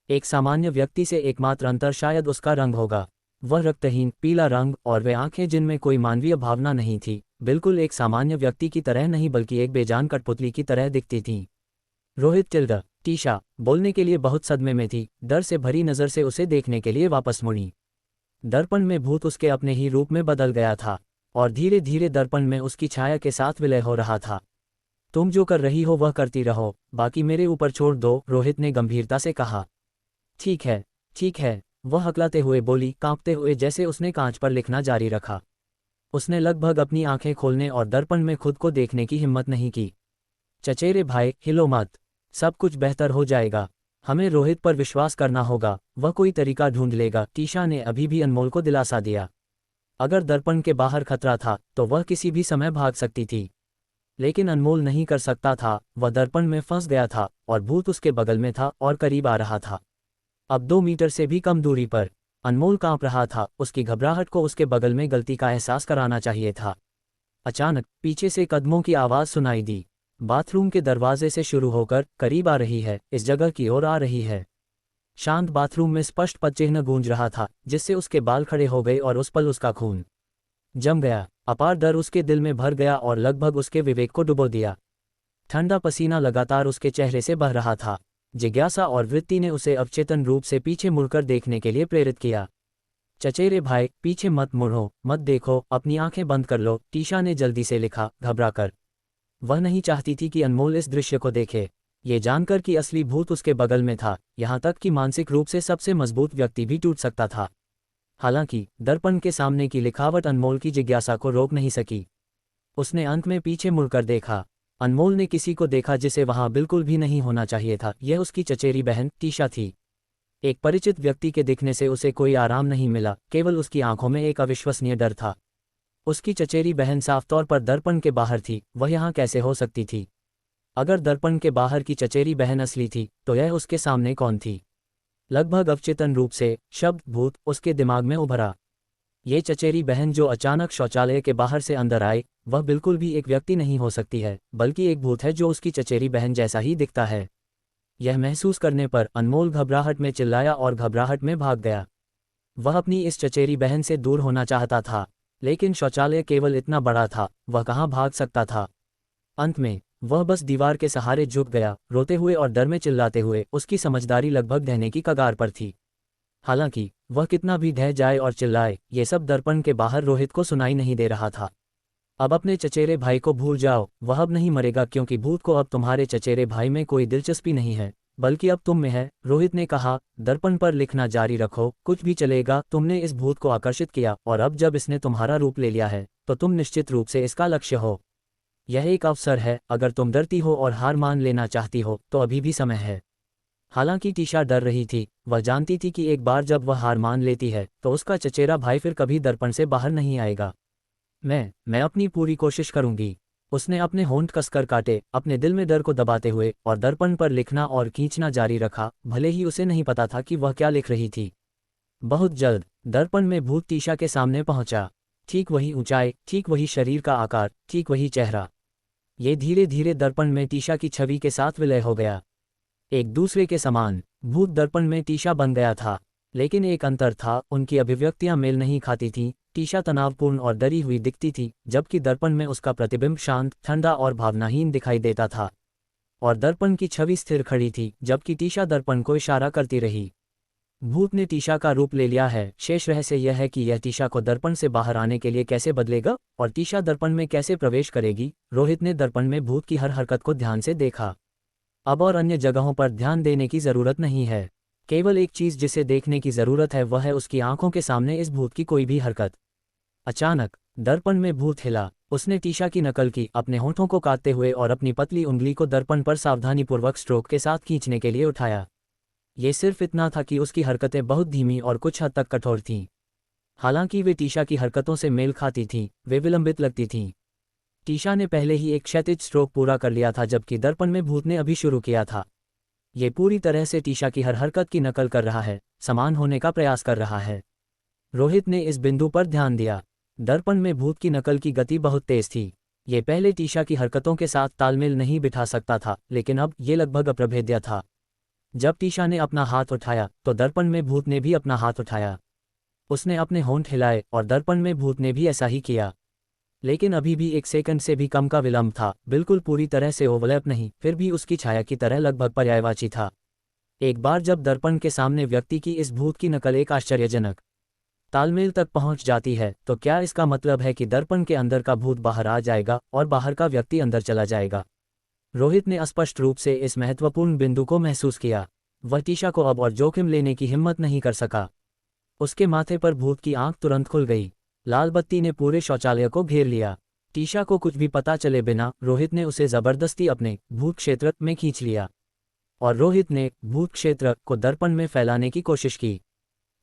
S1: एक सामान्य व्यक्ति से एकमात्र अंतर शायद उसका रंग होगा। वह रक्तहीन पीला रंग और वे आंखें जिनमें कोई मानवीय भावना नहीं थी, बिल्कुल एक सामान्य व्यक्ति की तरह नहीं बल्कि एक बेजान कठपुतली की तरह दिखती थीं। रोहित टिल्डा टीशा बोलने के लिए बहुत सदमे में थी, डर से भरी नज़र से उसे देखने के लिए वापस मुड़ी। दर्पण में भूत उसके अपने ही रूप में बदल गया था और धीरे धीरे दर्पण में उसकी छाया के साथ विलय हो रहा था। तुम जो कर रही हो वह करती रहो, बाकी मेरे ऊपर छोड़ दो, रोहित ने गंभीरता से कहा। ठीक है, ठीक है, वह हकलाते हुए बोली, कांपते हुए जैसे उसने कांच पर लिखना जारी रखा। उसने लगभग अपनी आंखें खोलने और दर्पण में खुद को देखने की हिम्मत नहीं की। चचेरे भाई, हिलो मत, सब कुछ बेहतर हो जाएगा। हमें रोहित पर विश्वास करना होगा, वह कोई तरीका ढूंढ लेगा, टीशा ने अभी भी अनमोल को दिलासा दिया। अगर दर्पण के बाहर खतरा था तो वह किसी भी समय भाग सकती थी, लेकिन अनमोल नहीं कर सकता था। वह दर्पण में फंस गया था और भूत उसके बगल में था और करीब आ रहा था। अब 2 मीटर से भी कम दूरी पर। अनमोल कांप रहा था, उसकी घबराहट को उसके बगल में गलती का एहसास कराना चाहिए था। अचानक पीछे से कदमों की आवाज़ सुनाई दी। बाथरूम के दरवाजे से शुरू होकर करीब आ रही है, इस जगह की ओर आ रही है। शांत बाथरूम में स्पष्ट पदचिह्न गूंज रहा था, जिससे उसके बाल खड़े हो गए और उस पल उसका खून जम गया। अपार डर उसके दिल में भर गया और लगभग उसके विवेक को डुबो दिया। ठंडा पसीना लगातार उसके चेहरे से बह रहा था। जिज्ञासा और वृत्ति ने उसे अवचेतन रूप से पीछे मुड़कर देखने के लिए प्रेरित किया। चचेरे भाई, पीछे मत मुड़ो, मत देखो, अपनी आंखें बंद कर लो, टीशा ने जल्दी से लिखा, घबराकर। वह नहीं चाहती थी कि अनमोल इस दृश्य को देखे, ये जानकर कि असली भूत उसके बगल में था, यहाँ तक कि मानसिक रूप से सबसे मजबूत व्यक्ति भी टूट सकता था। हालांकि दर्पण के सामने की लिखावट अनमोल की जिज्ञासा को रोक नहीं सकी। उसने अंत में पीछे मुड़कर देखा। अनमोल ने किसी को देखा जिसे वहां बिल्कुल भी नहीं होना चाहिए था। यह उसकी चचेरी बहन टीशा थी। एक परिचित व्यक्ति के दिखने से उसे कोई आराम नहीं मिला, केवल उसकी आंखों में एक अविश्वसनीय डर था। उसकी चचेरी बहन साफ तौर पर दर्पण के बाहर थी, वह यहाँ कैसे हो सकती थी? अगर दर्पण के बाहर की चचेरी बहन असली थी तो यह उसके सामने कौन थी? लगभग अवचेतन रूप से शब्द भूत उसके दिमाग में उभरा। ये चचेरी बहन जो अचानक शौचालय के बाहर से अंदर आए, वह बिल्कुल भी एक व्यक्ति नहीं हो सकती है, बल्कि एक भूत है जो उसकी चचेरी बहन जैसा ही दिखता है। यह महसूस करने पर अनमोल घबराहट में चिल्लाया और घबराहट में भाग गया। वह अपनी इस चचेरी बहन से दूर होना चाहता था, लेकिन शौचालय केवल इतना बड़ा था, वह कहाँ भाग सकता था। अंत में वह बस दीवार के सहारे झुक गया, रोते हुए और डर में चिल्लाते हुए। उसकी समझदारी लगभग ढहने की कगार पर थी। हालांकि वह कितना भी ढह जाए और चिल्लाए, ये सब दर्पण के बाहर रोहित को सुनाई नहीं दे रहा था। अब अपने चचेरे भाई को भूल जाओ, वह अब नहीं मरेगा, क्योंकि भूत को अब तुम्हारे चचेरे भाई में कोई दिलचस्पी नहीं है, बल्कि अब तुम में है, रोहित ने कहा। दर्पण पर लिखना जारी रखो, कुछ भी चलेगा। तुमने इस भूत को आकर्षित किया और अब जब इसने तुम्हारा रूप ले लिया है तो तुम निश्चित रूप से इसका लक्ष्य हो। यह एक अवसर है, अगर तुम डरती हो और हार मान लेना चाहती हो तो अभी भी समय है। हालांकि टीशा डर रही थी, वह जानती थी कि एक बार जब वह हार मान लेती है तो उसका चचेरा भाई फिर कभी दर्पण से बाहर नहीं आएगा। मैं अपनी पूरी कोशिश करूंगी। उसने अपने होंठ कसकर काटे, अपने दिल में डर को दबाते हुए, और दर्पण पर लिखना और खींचना जारी रखा, भले ही उसे नहीं पता था कि वह क्या लिख रही थी। बहुत जल्द दर्पण में भूत टीशा के सामने पहुंचा। ठीक वही ऊंचाई, ठीक वही शरीर का आकार, ठीक वही चेहरा। ये धीरे धीरे दर्पण में टीशा की छवि के साथ विलय हो गया। एक दूसरे के समान भूत दर्पण में टीशा बन गया था, लेकिन एक अंतर था, उनकी अभिव्यक्तियां मेल नहीं खाती थीं। टीशा तनावपूर्ण और डरी हुई दिखती थी, जबकि दर्पण में उसका प्रतिबिंब शांत, ठंडा और भावनाहीन दिखाई देता था। और दर्पण की छवि स्थिर खड़ी थी, जबकि टीशा दर्पण को इशारा करती रही। भूत ने टीशा का रूप ले लिया है। शेष रहस्य यह है कि यह टीशा को दर्पण से बाहर आने के लिए कैसे बदलेगा और टीशा दर्पण में कैसे प्रवेश करेगी। रोहित ने दर्पण में भूत की हर हरकत को ध्यान से देखा। अब और अन्य जगहों पर ध्यान देने की जरूरत नहीं है। केवल एक चीज जिसे देखने की जरूरत है वह है उसकी आंखों के सामने इस भूत की कोई भी हरकत। अचानक दर्पण में भूत हिला। उसने टीशा की नकल की, अपने होंठों को काटते हुए और अपनी पतली उंगली को दर्पण पर सावधानीपूर्वक स्ट्रोक के साथ खींचने के लिए उठाया। ये सिर्फ इतना था कि उसकी हरकतें बहुत धीमी और कुछ हद तक कठोर थीं। हालांकि वे टीशा की हरकतों से मेल खाती थीं, वे विलंबित लगती थीं। टीशा ने पहले ही एक क्षैतिज स्ट्रोक पूरा कर लिया था, जबकि दर्पण में भूत ने अभी शुरू किया था। ये पूरी तरह से टीशा की हर हरकत की नकल कर रहा है, समान होने का प्रयास कर रहा है। रोहित ने इस बिंदु पर ध्यान दिया। दर्पण में भूत की नकल की गति बहुत तेज थी। ये पहले टीशा की हरकतों के साथ तालमेल नहीं बिठा सकता था, लेकिन अब ये लगभग अप्रभेद्य था। जब टीशा ने अपना हाथ उठाया तो दर्पण में भूत ने भी अपना हाथ उठाया। उसने अपने होंठ हिलाए और दर्पण में भूत ने भी ऐसा ही किया। लेकिन अभी भी 1 सेकंड से भी कम का विलंब था, बिल्कुल पूरी तरह से ओवरलैप नहीं, फिर भी उसकी छाया की तरह लगभग पर्यायवाची था। एक बार जब दर्पण के सामने व्यक्ति की इस भूत की नकल एक आश्चर्यजनक तालमेल तक पहुंच जाती है, तो क्या इसका मतलब है कि दर्पण के अंदर का भूत बाहर आ जाएगा और बाहर का व्यक्ति अंदर चला जाएगा? रोहित ने स्पष्ट रूप से इस महत्वपूर्ण बिंदु को महसूस किया। वह टीशा को अब और जोखिम लेने की हिम्मत नहीं कर सका। उसके माथे पर भूत की आंख तुरंत खुल गई। लाल बत्ती ने पूरे शौचालय को घेर लिया। टीशा को कुछ भी पता चले बिना रोहित ने उसे जबरदस्ती अपने भूत क्षेत्र में खींच लिया और रोहित ने भूत क्षेत्र को दर्पण में फैलाने की कोशिश की।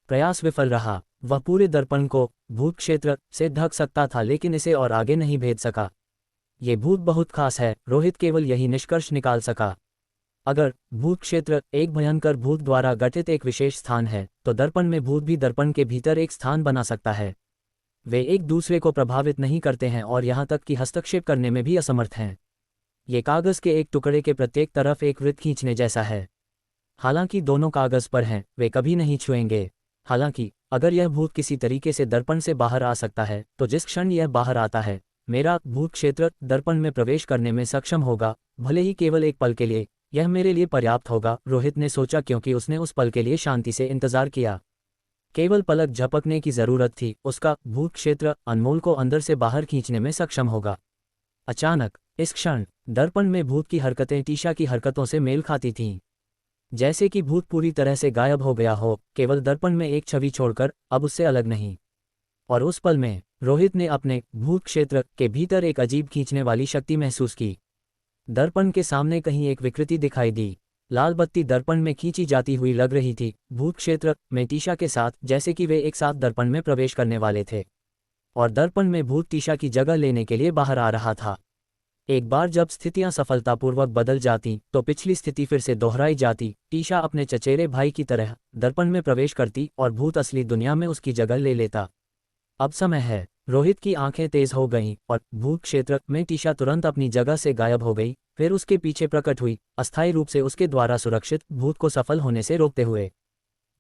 S1: प्रयास विफल रहा। वह पूरे दर्पण को भूत क्षेत्र से ढक सकता था, लेकिन इसे और आगे नहीं भेज सका। ये भूत बहुत खास है, रोहित केवल यही निष्कर्ष निकाल सका। अगर भूत क्षेत्र एक भयंकर भूत द्वारा गठित एक विशेष स्थान है, तो दर्पण में भूत भी दर्पण के भीतर एक स्थान बना सकता है। वे एक दूसरे को प्रभावित नहीं करते हैं और यहाँ तक कि हस्तक्षेप करने में भी असमर्थ हैं। ये कागज के एक टुकड़े के प्रत्येक तरफ एक वृत्त खींचने जैसा है। हालांकि दोनों कागज पर हैं, वे कभी नहीं छुएंगे। हालांकि अगर यह भूत किसी तरीके से दर्पण से बाहर आ सकता है, तो जिस क्षण यह बाहर आता है, मेरा भूत क्षेत्र दर्पण में प्रवेश करने में सक्षम होगा, भले ही केवल एक पल के लिए। यह मेरे लिए पर्याप्त होगा, रोहित ने सोचा, क्योंकि उसने उस पल के लिए शांति से इंतजार किया। केवल पलक झपकने की जरूरत थी, उसका भूत क्षेत्र अनमोल को अंदर से बाहर खींचने में सक्षम होगा। अचानक इस क्षण दर्पण में भूत की हरकतें टीशा की हरकतों से मेल खाती थीं। जैसे कि भूत पूरी तरह से गायब हो गया हो, केवल दर्पण में एक छवि छोड़कर, अब उससे अलग नहीं। और उस पल में रोहित ने अपने भूत क्षेत्र के भीतर एक अजीब खींचने वाली शक्ति महसूस की। दर्पण के सामने कहीं एक विकृति दिखाई दी। लाल बत्ती दर्पण में खींची जाती हुई लग रही थी, भूत क्षेत्र में टीशा के साथ, जैसे कि वे एक साथ दर्पण में प्रवेश करने वाले थे और दर्पण में भूत टीशा की जगह लेने के लिए बाहर आ रहा था। एक बार जब स्थितियां सफलतापूर्वक बदल जाती, तो पिछली स्थिति फिर से दोहराई जाती। टीशा अपने चचेरे भाई की तरह दर्पण में प्रवेश करती और भूत असली दुनिया में उसकी जगह ले लेता। अब समय है। रोहित की आंखें तेज हो गईं और भूत क्षेत्र में टीशा तुरंत अपनी जगह से गायब हो गई, फिर उसके पीछे प्रकट हुई, अस्थायी रूप से उसके द्वारा सुरक्षित भूत को सफल होने से रोकते हुए।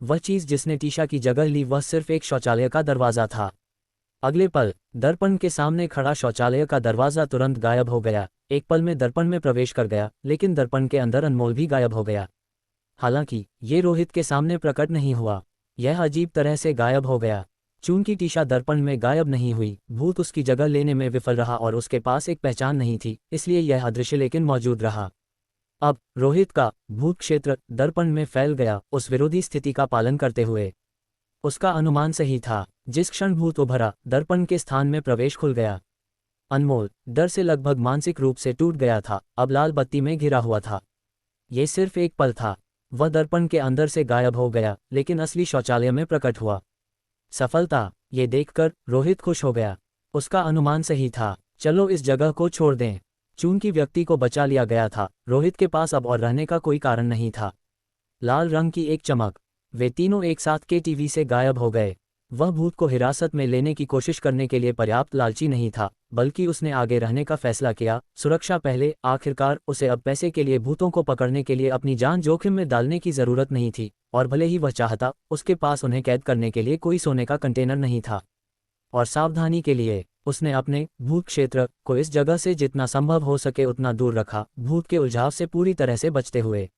S1: वह चीज जिसने टीशा की जगह ली, वह सिर्फ एक शौचालय का दरवाजा था। अगले पल दर्पण के सामने खड़ा शौचालय का दरवाजा तुरंत गायब हो गया। एक पल में दर्पण में प्रवेश कर गया, लेकिन दर्पण के अंदर अनमोल भी गायब हो गया। हालांकि ये रोहित के सामने प्रकट नहीं हुआ, यह अजीब तरह से गायब हो गया। चूंकि टीशा दर्पण में गायब नहीं हुई, भूत उसकी जगह लेने में विफल रहा और उसके पास एक पहचान नहीं थी, इसलिए यह अदृश्य लेकिन मौजूद रहा। अब रोहित का भूत क्षेत्र दर्पण में फैल गया, उस विरोधी स्थिति का पालन करते हुए। उसका अनुमान सही था। जिस क्षण भूत उभरा, दर्पण के स्थान में प्रवेश खुल गया। अनमोल डर से लगभग मानसिक रूप से टूट गया था, अब लाल बत्ती में घिरा हुआ था। ये सिर्फ एक पल था। वह दर्पण के अंदर से गायब हो गया, लेकिन असली शौचालय में प्रकट हुआ। सफलता, ये देखकर रोहित खुश हो गया। उसका अनुमान सही था। चलो इस जगह को छोड़ दें। चूंकि व्यक्ति को बचा लिया गया था, रोहित के पास अब और रहने का कोई कारण नहीं था। लाल रंग की एक चमक, वे तीनों एक साथ के टीवी से गायब हो गए। वह भूत को हिरासत में लेने की कोशिश करने के लिए पर्याप्त लालची नहीं था, बल्कि उसने आगे रहने का फैसला किया। सुरक्षा पहले। आखिरकार उसे अब पैसे के लिए भूतों को पकड़ने के लिए अपनी जान जोखिम में डालने की जरूरत नहीं थी, और भले ही वह चाहता, उसके पास उन्हें कैद करने के लिए कोई सोने का कंटेनर नहीं था। और सावधानी के लिए उसने अपने भूत क्षेत्र को इस जगह से जितना संभव हो सके उतना दूर रखा, भूत के उलझाव से पूरी तरह से बचते हुए।